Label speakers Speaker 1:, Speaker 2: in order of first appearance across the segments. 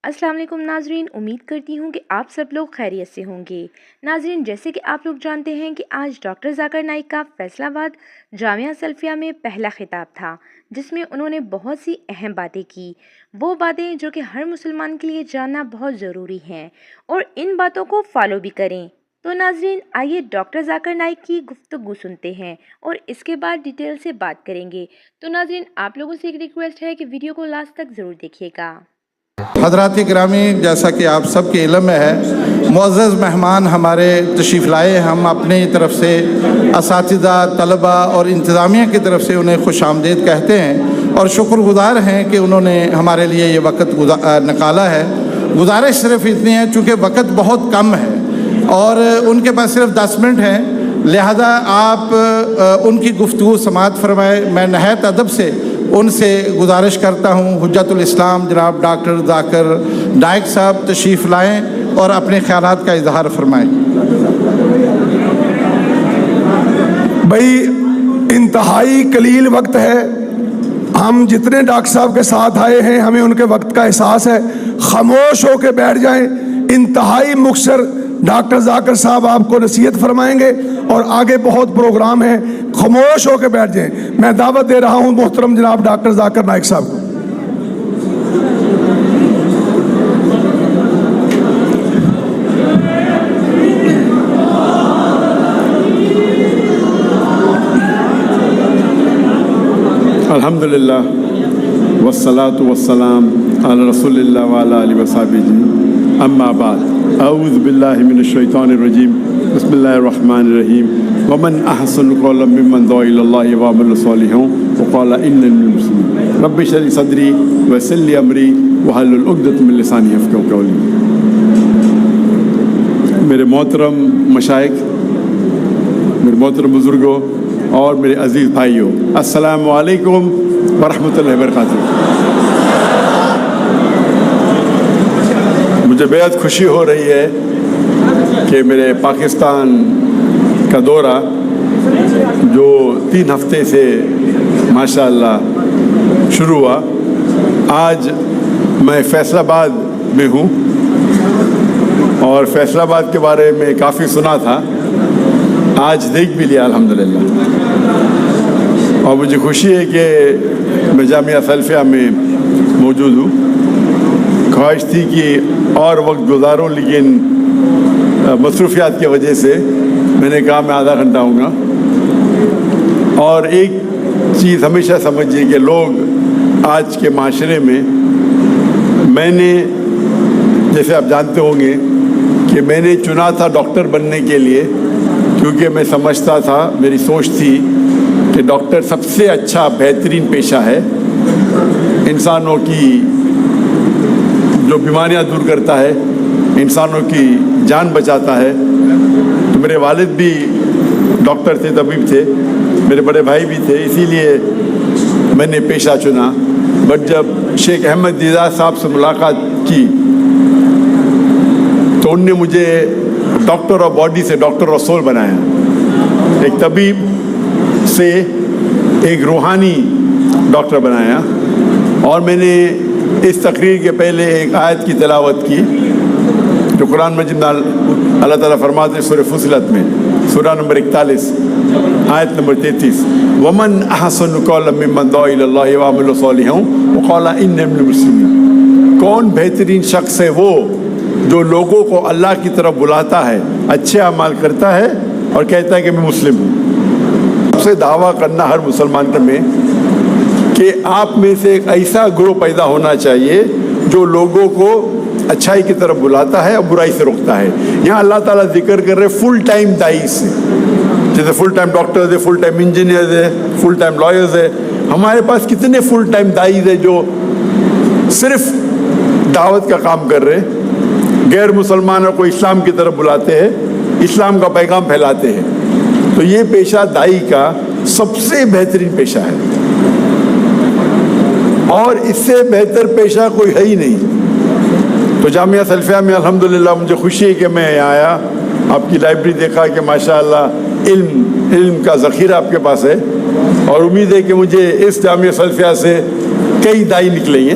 Speaker 1: السلام علیکم ناظرین، امید کرتی ہوں کہ آپ سب لوگ خیریت سے ہوں گے۔ ناظرین، جیسے کہ آپ لوگ جانتے ہیں کہ آج ڈاکٹر ذاکر نائک کا فیصل آباد جامعہ سلفیہ میں پہلا خطاب تھا، جس میں انہوں نے بہت سی اہم باتیں کی، وہ باتیں جو کہ ہر مسلمان کے لیے جاننا بہت ضروری ہیں، اور ان باتوں کو فالو بھی کریں۔ تو ناظرین، آئیے ڈاکٹر ذاکر نائک کی گفتگو سنتے ہیں اور اس کے بعد ڈیٹیل سے بات کریں گے۔ تو ناظرین، آپ لوگوں سے ایک ریکویسٹ ہے کہ ویڈیو کو لاسٹ تک ضرور دیکھیے گا۔
Speaker 2: حضرات گرامی، جیسا کہ آپ سب کے علم میں ہے، معزز مہمان ہمارے تشریف لائے، ہم اپنی طرف سے اساتذہ، طلبہ اور انتظامیہ کی طرف سے انہیں خوش آمدید کہتے ہیں اور شکر گزار ہیں کہ انہوں نے ہمارے لیے یہ وقت نکالا ہے۔ گزارش صرف اتنی ہے، چونکہ وقت بہت کم ہے اور ان کے پاس صرف 10 منٹ ہیں، لہذا آپ ان کی گفتگو سماعت فرمائیں۔ میں نہایت ادب سے ان سے گزارش کرتا ہوں، حجت الاسلام جناب ڈاکٹر ذاکر نائک صاحب تشریف لائیں اور اپنے خیالات کا اظہار فرمائیں۔
Speaker 3: بھائی، انتہائی قلیل وقت ہے، ہم جتنے ڈاکٹر صاحب کے ساتھ آئے ہیں ہمیں ان کے وقت کا احساس ہے، خاموش ہو کے بیٹھ جائیں۔ انتہائی مختصر ڈاکٹر ذاکر صاحب آپ کو نصیحت فرمائیں گے اور آگے بہت پروگرام ہیں، خاموش ہو کے بیٹھ جائیں۔ میں دعوت دے رہا ہوں محترم جناب ڈاکٹر ذاکر نائک صاحب کو۔
Speaker 4: الحمدللہ والصلاة والسلام علی رسول اللہ وعلی آلہ وصحبہ، اما بعد، اعوذ باللہ من الشیطان الرجیم، بسم اللہ الرحمن الرحیم، ومن احسن قولا ممن دعا الی اللہ وعمل صالحا وقال اننی من المسلمین، رب اشرح لی صدری ویسر لی امری واحلل عقدۃ من لسانی یفقہوا قولی۔ میرے محترم مشائخ، میرے محترم بزرگوں اور میرے عزیز بھائیوں، السلام علیکم ورحمۃ اللہ وبرکاتہ۔ مجھے بہت خوشی ہو رہی ہے کہ میرے پاکستان کا دورہ جو 3 ہفتے سے ماشاءاللہ شروع ہوا، آج میں فیصل آباد میں ہوں اور فیصل آباد کے بارے میں کافی سنا تھا، آج دیکھ بھی لیا الحمدللہ، اور مجھے خوشی ہے کہ میں جامعہ سلفیہ میں موجود ہوں۔ خواہش تھی کہ اور وقت گزاروں، لیکن مصروفیات کی وجہ سے میں نے کہا میں آدھا گھنٹہ ہوں گا۔ اور ایک چیز ہمیشہ سمجھیے کہ لوگ آج کے معاشرے میں نے جیسے آپ جانتے ہوں گے کہ میں نے چنا تھا ڈاکٹر بننے کے لیے، کیونکہ میں سمجھتا تھا، میری سوچ تھی کہ ڈاکٹر سب سے اچھا بہترین پیشہ ہے، انسانوں کی جو بیماریاں دور کرتا ہے، انسانوں کی جان بچاتا ہے۔ تو میرے والد بھی ڈاکٹر تھے، طبیب تھے، میرے بڑے بھائی بھی تھے، اسی لیے میں نے پیشہ چنا۔ بٹ جب شیخ احمد دیدار صاحب سے ملاقات کی تو ان نے مجھے ڈاکٹر آف باڈی سے ڈاکٹر آف سول بنایا، ایک طبیب سے ایک روحانی ڈاکٹر بنایا۔ اور میں نے اس تقریر کے پہلے ایک آیت کی تلاوت کی جو قرآن مجید میں اللہ تعالیٰ فرماتے ہیں سورہ فصلت میں، سورہ نمبر 41 آیت نمبر 33، ومن احسن قولا ممن دعا الی اللہ وعمل صالحا وقال اننی من المسلمین، کون بہترین شخص ہے وہ جو لوگوں کو اللہ کی طرف بلاتا ہے، اچھے اعمال کرتا ہے اور کہتا ہے کہ میں مسلم ہوں۔ سب سے دعویٰ کرنا ہر مسلمان میں کہ آپ میں سے ایک ایسا گروہ پیدا ہونا چاہیے جو لوگوں کو اچھائی کی طرف بلاتا ہے اور برائی سے روکتا ہے۔ یہاں اللہ تعالیٰ ذکر کر رہے فل ٹائم داعی سے، جیسے فل ٹائم ڈاکٹرز ہے، فل ٹائم انجینئرز ہے، فل ٹائم لائرز ہے۔ ہمارے پاس کتنے فل ٹائم داعی ہے جو صرف دعوت کا کام کر رہے، غیر مسلمانوں کو اسلام کی طرف بلاتے ہیں، اسلام کا پیغام پھیلاتے ہیں۔ تو یہ پیشہ داعی کا سب سے بہترین پیشہ ہے، اور اس سے بہتر پیشہ کوئی ہے ہی نہیں۔ تو جامعہ سلفیہ میں الحمدللہ مجھے خوشی ہے کہ میں آیا، آپ کی لائبریری دیکھا کہ ماشاءاللہ علم کا ذخیرہ آپ کے پاس ہے، اور امید ہے کہ مجھے اس جامعہ سلفیہ سے کئی دائی نکلیں گے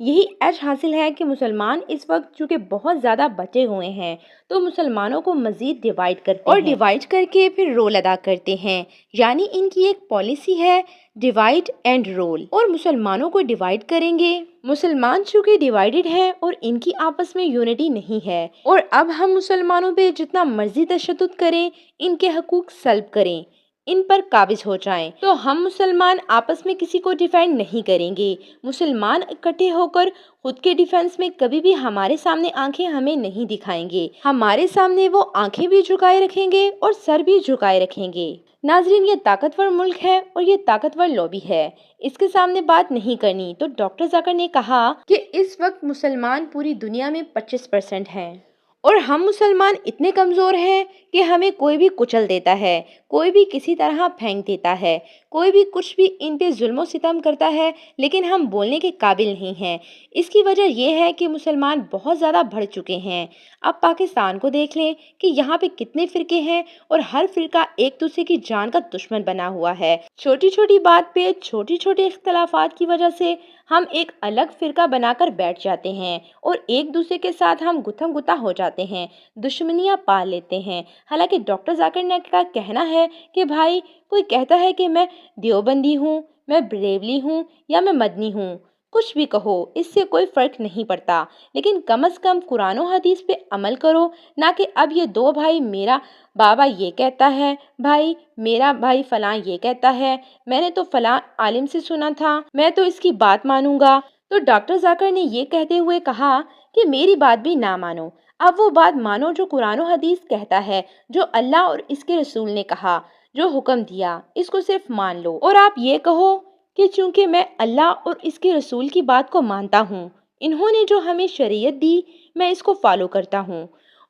Speaker 1: یہی ایج حاصل ہے کہ مسلمان اس وقت چونکہ بہت زیادہ بچے ہوئے ہیں تو مسلمانوں کو مزید ڈیوائیڈ کرتے ہیں اور ڈیوائیڈ کر کے پھر رول ادا کرتے ہیں، یعنی ان کی ایک پالیسی ہے ڈیوائیڈ اینڈ رول، اور مسلمانوں کو ڈیوائیڈ کریں گے۔ مسلمان چونکہ ڈیوائیڈڈ ہیں اور ان کی آپس میں یونٹی نہیں ہے، اور اب ہم مسلمانوں پہ جتنا مرضی تشدد کریں، ان کے حقوق سلب کریں، ان پر قابض ہو جائیں، تو ہم مسلمان آپس میں کسی کو ڈیفینڈ نہیں کریں گے۔ مسلمان اکٹھے ہو کر خود کے ڈیفینس میں کبھی بھی ہمارے سامنے آنکھیں ہمیں نہیں دکھائیں گے، ہمارے سامنے وہ آنکھیں بھی جھکائے رکھیں گے اور سر بھی جھکائے رکھیں گے۔ ناظرین، یہ طاقتور ملک ہے اور یہ طاقتور لابی ہے، اس کے سامنے بات نہیں کرنی۔ تو ڈاکٹر ذاکر نے کہا کہ اس وقت مسلمان پوری دنیا میں 25% ہیں اور ہم مسلمان اتنے کمزور ہیں کہ ہمیں کوئی بھی کچل دیتا ہے، کوئی بھی کسی طرح پھینک دیتا ہے، کوئی بھی کچھ بھی ان پہ ظلم و ستم کرتا ہے، لیکن ہم بولنے کے قابل نہیں ہیں۔ اس کی وجہ یہ ہے کہ مسلمان بہت زیادہ بڑھ چکے ہیں۔ اب پاکستان کو دیکھ لیں کہ یہاں پہ کتنے فرقے ہیں اور ہر فرقہ ایک دوسرے کی جان کا دشمن بنا ہوا ہے۔ چھوٹی چھوٹی بات پہ چھوٹی چھوٹے اختلافات کی وجہ سے ہم ایک الگ فرقہ بنا کر بیٹھ جاتے ہیں اور ایک دوسرے کے ساتھ ہم گتھم گتا ہو جاتے ہیں، دشمنیاں پال لیتے ہیں۔ حالانکہ ڈاکٹر ذاکر نے کا کہنا ہے کہ بھائی، کوئی کہتا ہے کہ میں دیوبندی ہوں، میں بریلوی ہوں یا میں مدنی ہوں، کچھ بھی کہو، اس سے کوئی فرق نہیں پڑتا، لیکن کم از کم قرآن و حدیث پہ عمل کرو، نہ کہ اب یہ دو بھائی، میرا بابا یہ کہتا ہے، بھائی میرا بھائی فلاں یہ کہتا ہے، میں نے تو فلاں عالم سے سنا تھا، میں تو اس کی بات مانوں گا۔ تو ڈاکٹر ذاکر نے یہ کہتے ہوئے کہا کہ میری بات بھی نہ مانو، اب وہ بات مانو جو قرآن و حدیث کہتا ہے، جو اللہ اور اس کے رسول نے کہا، جو حکم دیا، اس کو صرف مان لو۔ اور آپ یہ کہو کہ چونکہ میں اللہ اور اس کے رسول کی بات کو مانتا ہوں، انہوں نے جو ہمیں شریعت دی، میں اس کو فالو کرتا ہوں،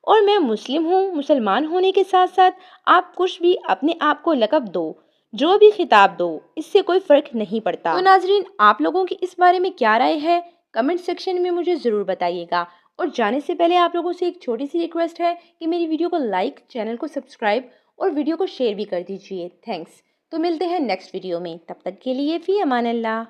Speaker 1: اور میں مسلم ہوں۔ مسلمان ہونے کے ساتھ ساتھ آپ کچھ بھی اپنے آپ کو لقب دو، جو بھی خطاب دو، اس سے کوئی فرق نہیں پڑتا۔ تو ناظرین، آپ لوگوں کی اس بارے میں کیا رائے ہے؟ کمنٹ سیکشن میں مجھے ضرور بتائیے گا، اور جانے سے پہلے آپ لوگوں سے ایک چھوٹی سی ریکویسٹ ہے کہ میری ویڈیو کو لائک، چینل کو سبسکرائب اور ویڈیو کو شیئر بھی کر دیجیے۔ تھینکس۔ تو ملتے ہیں نیکسٹ ویڈیو میں، تب تک کے لیے فی امان اللہ۔